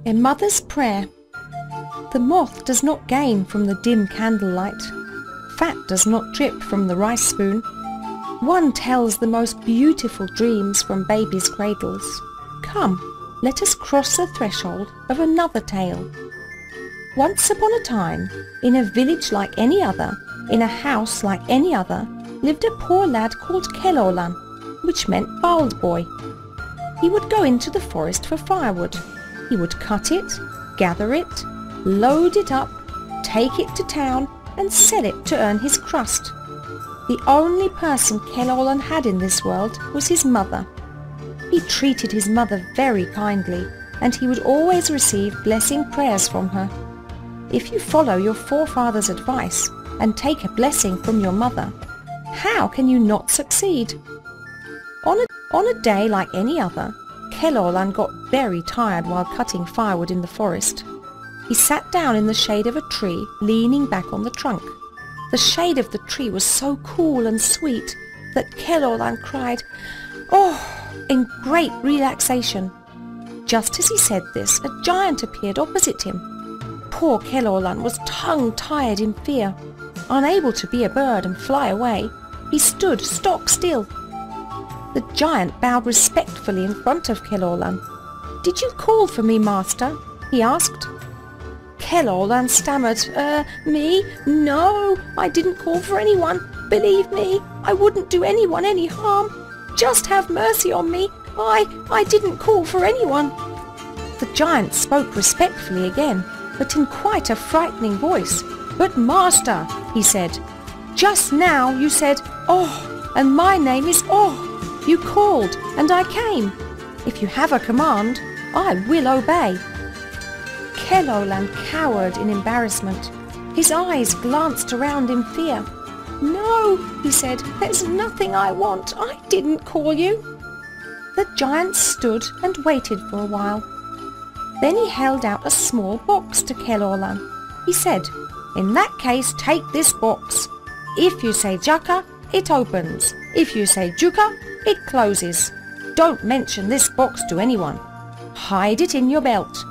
A mother's prayer. The moth does not gain from the dim candlelight. Fat does not drip from the rice spoon. One tells the most beautiful dreams from baby's cradles. Come, let us cross the threshold of another tale. Once upon a time, in a village like any other, in a house like any other, lived a poor lad called Keloghlan, which meant bald boy. He would go into the forest for firewood. He would cut it, gather it, load it up, take it to town and sell it to earn his crust. The only person Keloghlan had in this world was his mother. He treated his mother very kindly, and he would always receive blessing prayers from her. If you follow your forefathers' advice and take a blessing from your mother, how can you not succeed? On a day like any other, Keloghlan got very tired while cutting firewood in the forest. He sat down in the shade of a tree, leaning back on the trunk. The shade of the tree was so cool and sweet that Keloghlan cried, "Oh!" in great relaxation. Just as he said this, a giant appeared opposite him. Poor Keloghlan was tongue-tied in fear. Unable to be a bird and fly away, he stood stock still. The giant bowed respectfully in front of Keloghlan. "Did you call for me, master?" he asked. Keloghlan stammered, Me? No, I didn't call for anyone. Believe me, I wouldn't do anyone any harm. Just have mercy on me. I didn't call for anyone." The giant spoke respectfully again, but in quite a frightening voice. "But master," he said, "just now you said, 'Oh,' and my name is Oh. You called, and I came. If you have a command, I will obey." Keloghlan cowered in embarrassment. His eyes glanced around in fear. "No," he said, "there's nothing I want. I didn't call you." The giant stood and waited for a while. Then he held out a small box to Keloghlan. He said, "In that case, take this box. If you say Jaka, it opens. If you say Juka, it closes. Don't mention this box to anyone. Hide it in your belt.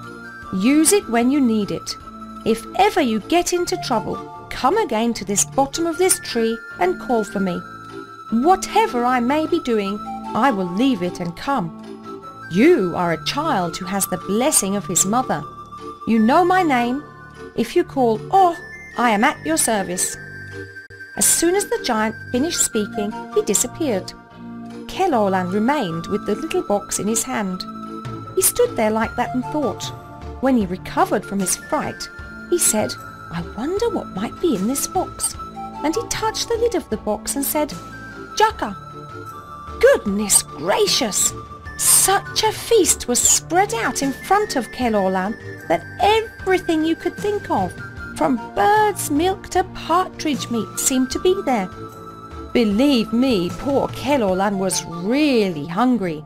Use it when you need it. If ever you get into trouble, come again to this bottom of this tree and call for me. Whatever I may be doing, I will leave it and come. You are a child who has the blessing of his mother. You know my name. If you call, Oh, I am at your service." As soon as the giant finished speaking, he disappeared. Keloghlan remained with the little box in his hand. He stood there like that and thought. When he recovered from his fright, he said, "I wonder what might be in this box." And he touched the lid of the box and said, "Jaka." Goodness gracious! Such a feast was spread out in front of Keloghlan that everything you could think of, from bird's milk to partridge meat, seemed to be there. Believe me, poor Keloghlan was really hungry.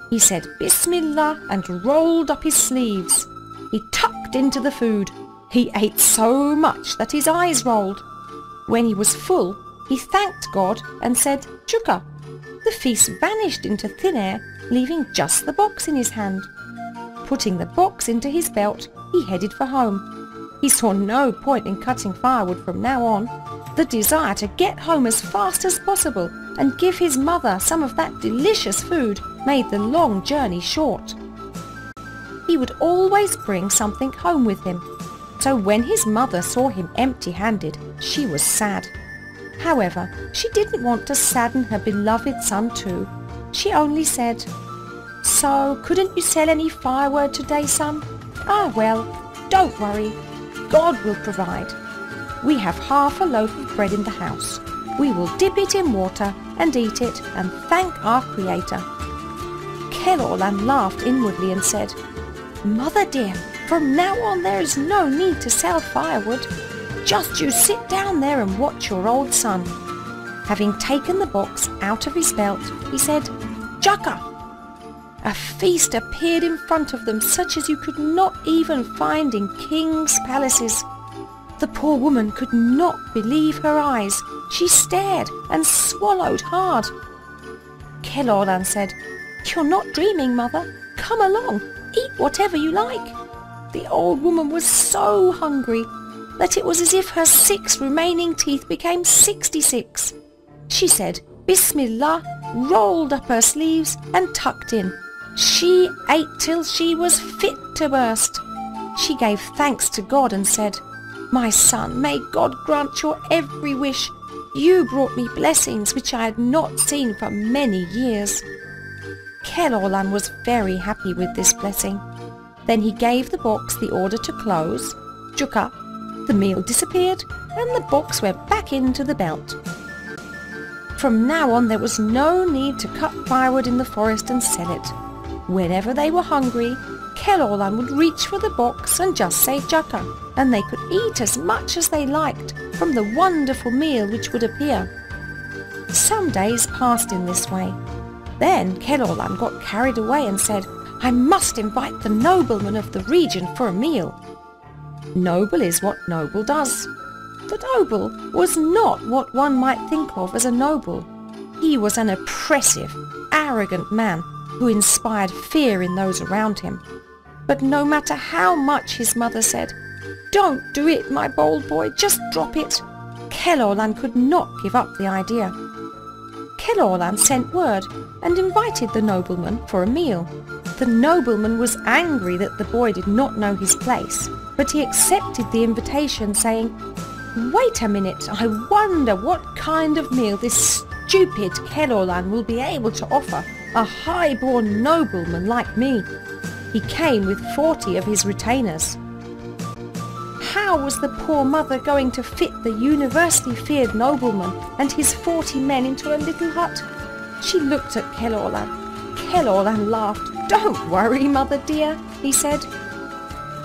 He said Bismillah and rolled up his sleeves. He tucked into the food. He ate so much that his eyes rolled. When he was full, he thanked God and said, "Chuka." The feast vanished into thin air, leaving just the box in his hand. Putting the box into his belt, he headed for home. He saw no point in cutting firewood from now on. The desire to get home as fast as possible and give his mother some of that delicious food made the long journey short. He would always bring something home with him, so when his mother saw him empty-handed, she was sad. However, she didn't want to sadden her beloved son too. She only said, "So, couldn't you sell any firewood today, son? Ah well, don't worry. God will provide. We have half a loaf of bread in the house. We will dip it in water and eat it and thank our Creator." Keloghlan laughed inwardly and said, "Mother dear, from now on there is no need to sell firewood. Just you sit down there and watch your old son." Having taken the box out of his belt, he said, "Jaka." A feast appeared in front of them such as you could not even find in kings' palaces. The poor woman could not believe her eyes. She stared and swallowed hard. Keloghlan said, "You're not dreaming, mother. Come along, eat whatever you like." The old woman was so hungry that it was as if her 6 remaining teeth became 66. She said, "Bismillah," rolled up her sleeves and tucked in. She ate till she was fit to burst. She gave thanks to God and said, "My son, may God grant your every wish. You brought me blessings which I had not seen for many years." Keloghlan was very happy with this blessing. Then he gave the box the order to close, Jukka. The meal disappeared and the box went back into the belt. From now on there was no need to cut firewood in the forest and sell it. Whenever they were hungry, Keloghlan would reach for the box and just say Jukka, and they could eat as much as they liked from the wonderful meal which would appear. Some days passed in this way. Then Keloghlan got carried away and said, "I must invite the nobleman of the region for a meal." Noble is what noble does. The noble was not what one might think of as a noble. He was an oppressive, arrogant man who inspired fear in those around him. But no matter how much his mother said, "Don't do it, my bold boy, just drop it," Keloghlan could not give up the idea. Keloghlan sent word and invited the nobleman for a meal. The nobleman was angry that the boy did not know his place, but he accepted the invitation, saying, "Wait a minute, I wonder what kind of meal this stupid Keloghlan will be able to offer a high-born nobleman like me." He came with 40 of his retainers. How was the poor mother going to fit the universally feared nobleman and his 40 men into a little hut? She looked at Keloghlan. Keloghlan laughed. "Don't worry, mother dear," he said.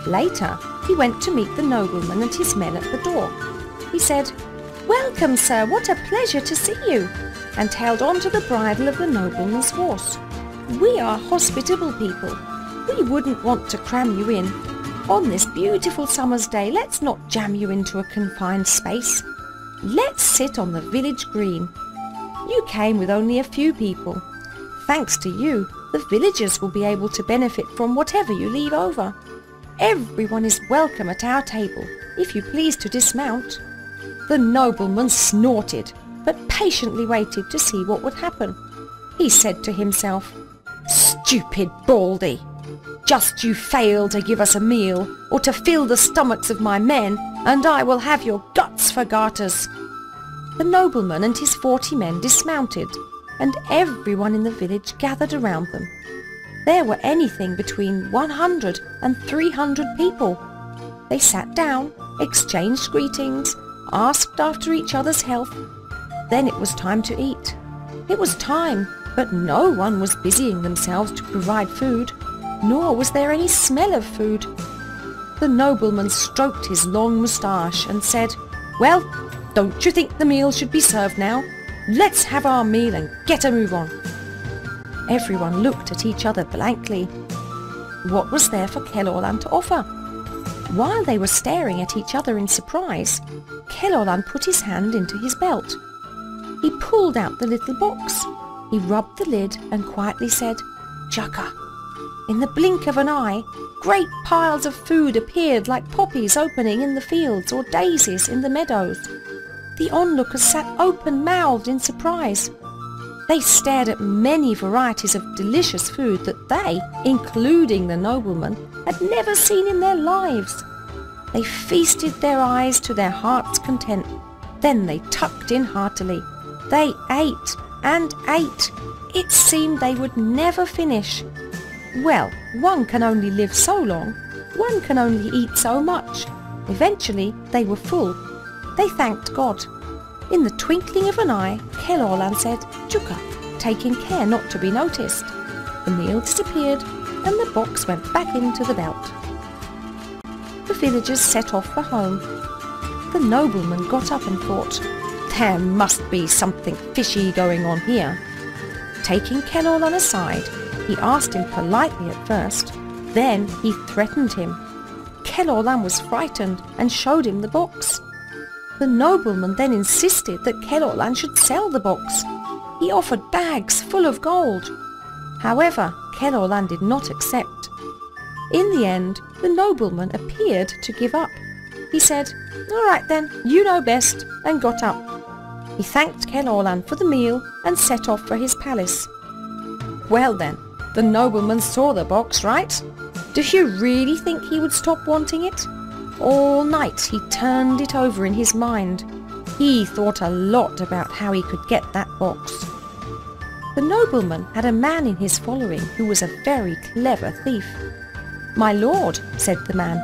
Later, he went to meet the nobleman and his men at the door. He said, "Welcome, sir, what a pleasure to see you," and held on to the bridle of the nobleman's horse. "We are hospitable people. We wouldn't want to cram you in. On this beautiful summer's day, let's not jam you into a confined space. Let's sit on the village green. You came with only a few people. Thanks to you, the villagers will be able to benefit from whatever you leave over. Everyone is welcome at our table, if you please to dismount." The nobleman snorted, but patiently waited to see what would happen. He said to himself, "Stupid baldy! Just you fail to give us a meal or to fill the stomachs of my men, and I will have your guts for garters." The nobleman and his 40 men dismounted, and everyone in the village gathered around them. There were anything between 100 and 300 people. They sat down, exchanged greetings, asked after each other's health. Then it was time to eat. It was time, but no one was busying themselves to provide food, nor was there any smell of food. The nobleman stroked his long moustache and said, "Well, don't you think the meal should be served now? Let's have our meal and get a move on." Everyone looked at each other blankly. What was there for Keloghlan to offer? While they were staring at each other in surprise, Keloghlan put his hand into his belt. He pulled out the little box. He rubbed the lid and quietly said, "Jukka." In the blink of an eye, great piles of food appeared like poppies opening in the fields or daisies in the meadows. The onlookers sat open-mouthed in surprise. They stared at many varieties of delicious food that they, including the nobleman, had never seen in their lives. They feasted their eyes to their heart's content. Then they tucked in heartily. They ate and ate. It seemed they would never finish. Well, one can only live so long. One can only eat so much. Eventually, they were full. They thanked God. In the twinkling of an eye, Keloghlan said, "Jukka," taking care not to be noticed. The meal disappeared, and the box went back into the belt. The villagers set off for home. The nobleman got up and thought, "There must be something fishy going on here." Taking Keloghlan aside, he asked him politely at first. Then he threatened him. Keloghlan was frightened and showed him the box. The nobleman then insisted that Keloghlan should sell the box. He offered bags full of gold. However, Keloghlan did not accept. In the end, the nobleman appeared to give up. He said, "All right then, you know best," and got up. He thanked Keloghlan for the meal and set off for his palace. Well then, the nobleman saw the box, right? Do you really think he would stop wanting it? All night he turned it over in his mind. He thought a lot about how he could get that box. The nobleman had a man in his following who was a very clever thief. "My lord," said the man,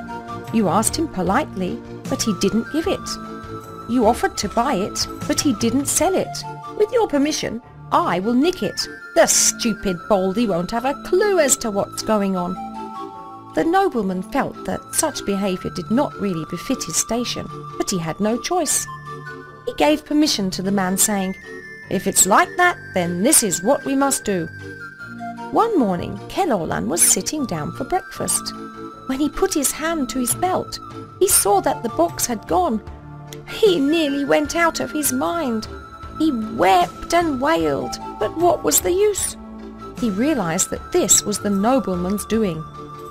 "you asked him politely, but he didn't give it. You offered to buy it, but he didn't sell it. With your permission, I will nick it. The stupid Baldy won't have a clue as to what's going on." The nobleman felt that such behaviour did not really befit his station, but he had no choice. He gave permission to the man, saying, "If it's like that, then this is what we must do." One morning, Keloghlan was sitting down for breakfast. When he put his hand to his belt, he saw that the box had gone. He nearly went out of his mind. He wept and wailed, but what was the use? He realized that this was the nobleman's doing.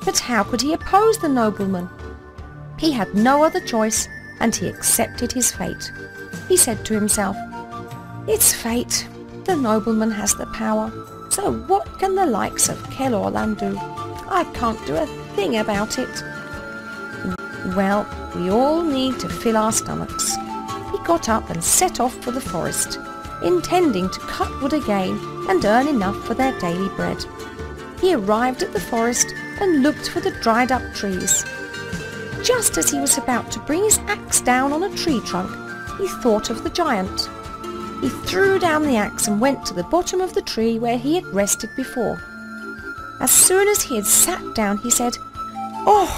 But how could he oppose the nobleman? He had no other choice, and he accepted his fate. He said to himself, "It's fate. The nobleman has the power. So what can the likes of Keloghlan do? I can't do a thing about it." Well, we all need to fill our stomachs. He got up and set off for the forest, intending to cut wood again and earn enough for their daily bread. He arrived at the forest and looked for the dried up trees. Just as he was about to bring his axe down on a tree trunk, he thought of the giant. He threw down the axe and went to the bottom of the tree where he had rested before. As soon as he had sat down, he said, "Oh!"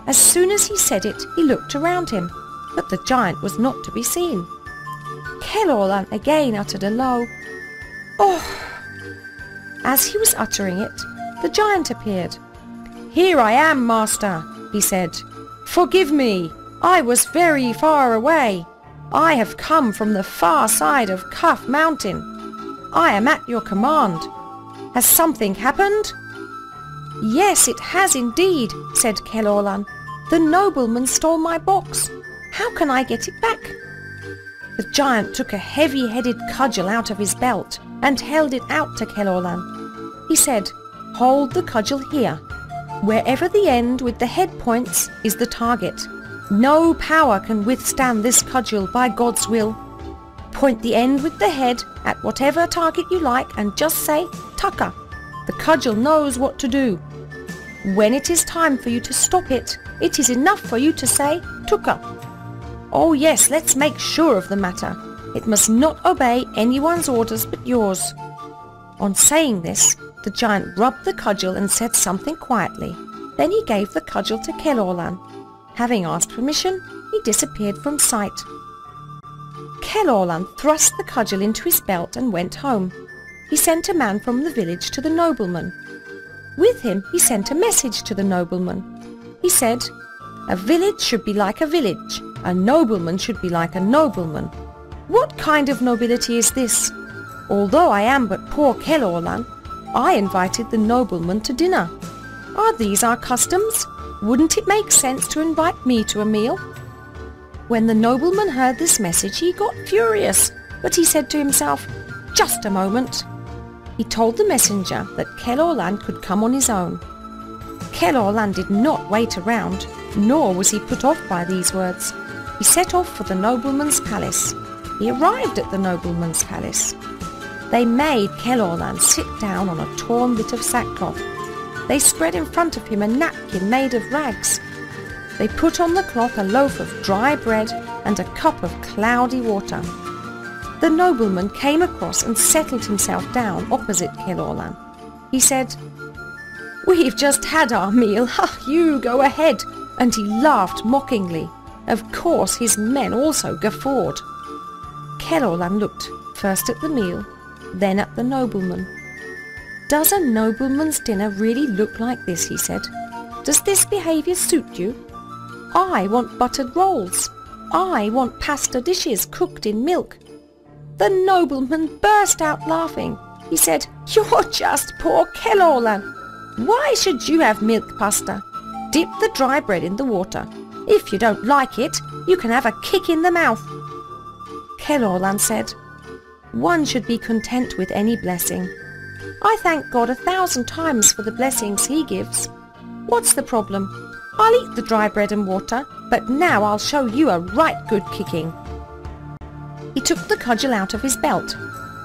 As soon as he said it, he looked around him, but the giant was not to be seen. Keloghlan again uttered a low, "Oh!" As he was uttering it, the giant appeared. "Here I am, master," he said. "Forgive me, I was very far away. I have come from the far side of Cuff Mountain. I am at your command. Has something happened?" "Yes, it has indeed," said Keloghlan. "The nobleman stole my box. How can I get it back?" The giant took a heavy-headed cudgel out of his belt and held it out to Keloghlan. He said, "Hold the cudgel here. Wherever the end with the head points is the target. No power can withstand this cudgel by God's will. Point the end with the head at whatever target you like and just say, 'Tucker.' The cudgel knows what to do. When it is time for you to stop it, it is enough for you to say, 'Tucker.' Oh yes, let's make sure of the matter. It must not obey anyone's orders but yours." On saying this, the giant rubbed the cudgel and said something quietly. Then he gave the cudgel to Keloghlan. Having asked permission, he disappeared from sight. Keloghlan thrust the cudgel into his belt and went home. He sent a man from the village to the nobleman. With him he sent a message to the nobleman. He said, "A village should be like a village. A nobleman should be like a nobleman. What kind of nobility is this? Although I am but poor Keloghlan, I invited the nobleman to dinner. Are these our customs? Wouldn't it make sense to invite me to a meal?" When the nobleman heard this message, he got furious, but he said to himself, "Just a moment." He told the messenger that Keloghlan could come on his own. Keloghlan did not wait around, nor was he put off by these words. He set off for the nobleman's palace. He arrived at the nobleman's palace. They made Keloghlan sit down on a torn bit of sackcloth. They spread in front of him a napkin made of rags. They put on the cloth a loaf of dry bread and a cup of cloudy water. The nobleman came across and settled himself down opposite Keloghlan. He said, "We've just had our meal. You go ahead." And he laughed mockingly. Of course his men also guffawed. Keloghlan looked first at the meal, then at the nobleman. "Does a nobleman's dinner really look like this?" he said. "Does this behaviour suit you? I want buttered rolls. I want pasta dishes cooked in milk." The nobleman burst out laughing. he said. "You're just poor Keloghlan. Why should you have milk pasta? Dip the dry bread in the water. If you don't like it, you can have a kick in the mouth." Keloghlan said, "One should be content with any blessing. I thank God 1,000 times for the blessings he gives. What's the problem? I'll eat the dry bread and water, but now I'll show you a right good kicking." He took the cudgel out of his belt.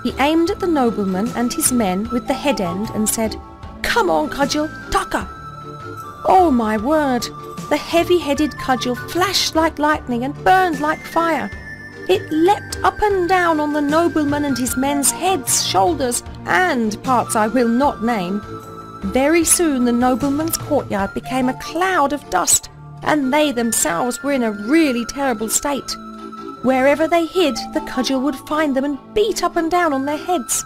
He aimed at the nobleman and his men with the head end and said, "Come on, cudgel, tucker!" Oh my word! The heavy-headed cudgel flashed like lightning and burned like fire. It leapt up and down on the nobleman and his men's heads, shoulders, and parts I will not name. Very soon the nobleman's courtyard became a cloud of dust, and they themselves were in a really terrible state. Wherever they hid, the cudgel would find them and beat up and down on their heads.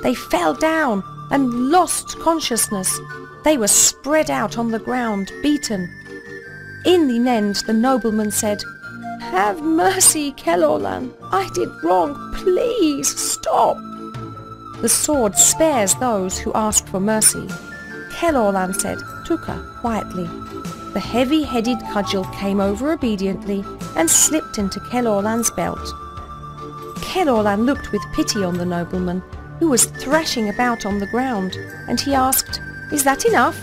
They fell down and lost consciousness. They were spread out on the ground, beaten. In the end, the nobleman said, "Have mercy, Keloghlan. I did wrong. Please stop." The sword spares those who ask for mercy. Keloghlan said, "Tuka," quietly. The heavy-headed cudgel came over obediently and slipped into Keloghlan's belt. Keloghlan looked with pity on the nobleman, who was thrashing about on the ground, and he asked, "Is that enough?"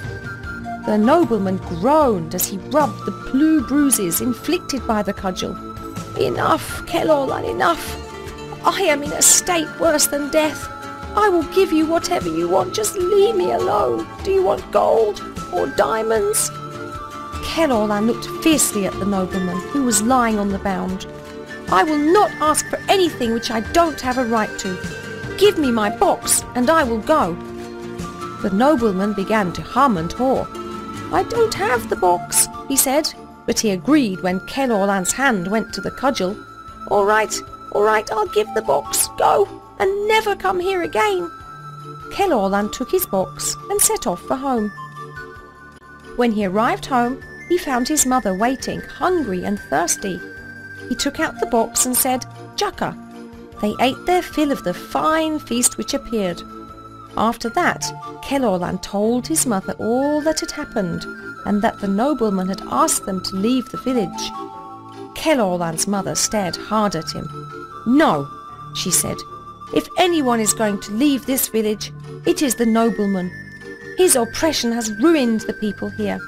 The nobleman groaned as he rubbed the blue bruises inflicted by the cudgel. "Enough, Keloghlan, enough! I am in a state worse than death. I will give you whatever you want, just leave me alone. Do you want gold or diamonds?" Keloghlan looked fiercely at the nobleman, who was lying on the ground. "I will not ask for anything which I don't have a right to. Give me my box and I will go." The nobleman began to hum and haw. "I don't have the box," he said, but he agreed when Keloghlan's hand went to the cudgel. All right, I'll give the box. Go, and never come here again." Keloghlan took his box and set off for home. When he arrived home, he found his mother waiting, hungry and thirsty. He took out the box and said, "Jukka." They ate their fill of the fine feast which appeared. After that, Keloghlan told his mother all that had happened, and that the nobleman had asked them to leave the village. Keloghlan's mother stared hard at him. "No," she said. "If anyone is going to leave this village, it is the nobleman. His oppression has ruined the people here.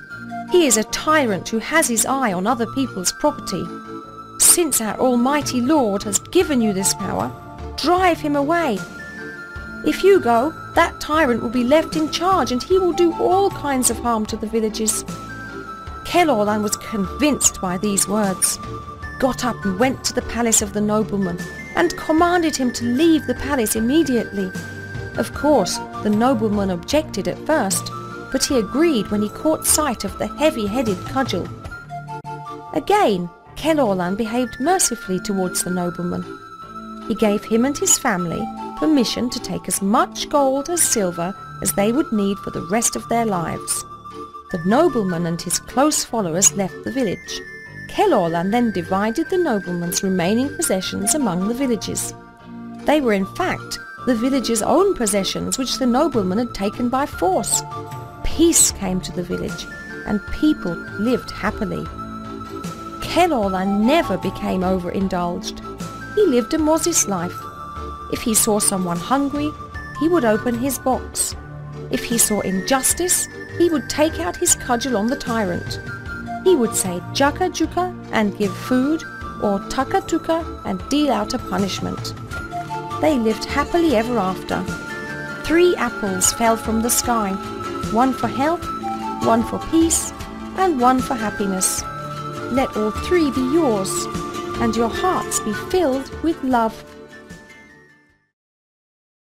He is a tyrant who has his eye on other people's property. Since our Almighty Lord has given you this power, drive him away. If you go, that tyrant will be left in charge and he will do all kinds of harm to the villages." Keloghlan was convinced by these words, got up and went to the palace of the nobleman and commanded him to leave the palace immediately. Of course, the nobleman objected at first, but he agreed when he caught sight of the heavy-headed cudgel. Again, Keloghlan behaved mercifully towards the nobleman. He gave him and his family permission to take as much gold as silver as they would need for the rest of their lives. The nobleman and his close followers left the village. Keloghlan then divided the nobleman's remaining possessions among the villages. They were in fact the village's own possessions which the nobleman had taken by force. Peace came to the village and people lived happily. Keloghlan never became overindulged. He lived a modest life. If he saw someone hungry, he would open his box. If he saw injustice, he would take out his cudgel on the tyrant. He would say "Jukka Jukka" and give food, or "Tuka Tuka" and deal out a punishment. They lived happily ever after. 3 apples fell from the sky, 1 for health, 1 for peace, and 1 for happiness. Let all 3 be yours, and your hearts be filled with love.